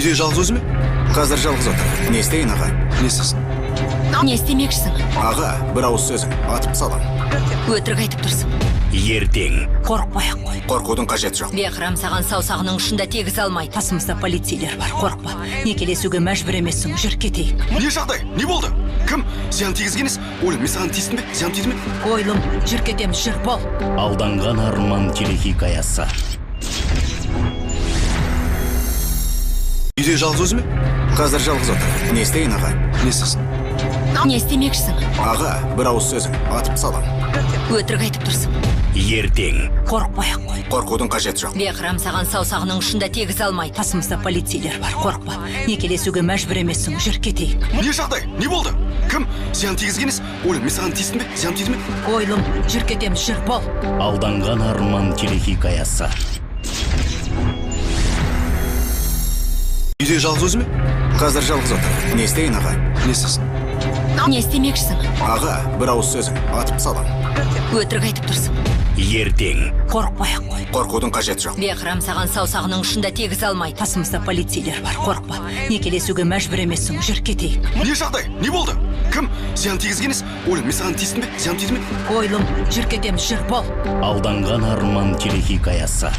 Үйде жалғыз өзіме? Қазір жалғыз отыр. Не істейін аға? Не істесін? Не істемекшісің? Аға, бір ауыз сөзің, атып салам. Өтірік айтып тұрсың. Ертең Қорықпай-ақ қой. Қорқудың қажеті жоқ. Беқырам саған саусағының ұшында тегіз алмайды. Қасымызда полицейлер бар, қорықпа. Некелесуге мәжбүр емессің, жүр кетейік. Не жағдай? Не болды? Кім? Зиян тигізген емес? Оля, мен саған тиістім бе? Зиян тиді ме? Ойлым, жүр кетеміз, жүр, бол. алданған арман телехикаясы. Үйде жалғыз өзіме? Қазір жалғыз отыр. Не істейін аға? Не істесін? Не істемекшісің? Аға, бір ауыз сөзің, атып салам. Өтірік айтып тұрсың. Ертең Қорықпай-ақ қой. Қорқудың қажеті жоқ. Беқырам саған саусағының ұшында тегіз алмайды. Қасымызда полицейлер бар, қорықпа. Некелесуге мәжбүр емессің, жүр кетейік. Не жағдай? Не болды? Кім? Зиян тигізген емес? Оля, мен саған тиістім бе? Зиян тиді ме? Ойлым, жүр кетеміз, жүр, бол. алданған арман телехикаясы. Үйде жалғыз өзіме? Қазір жалғыз отыр. Не істейін аға? Не істесін? Не істемекшісің? Аға, бір ауыз сөзің, атып салам. Өтірік айтып тұрсың. Ертең Қорықпай-ақ қой. Қорқудың қажеті жоқ. Беқырам саған саусағының ұшында тегіз алмайды. Қасымызда полицейлер бар, қорықпа. Некелесуге мәжбүр емессің, жүр кетейік. Не жағдай? Не болды? Кім? Зиян тигізген емес? Оля, мен саған тиістім бе? Зиян тиді ме? Ойлым, жүр кетеміз, жүр, бол. алданған арман телехикаясы.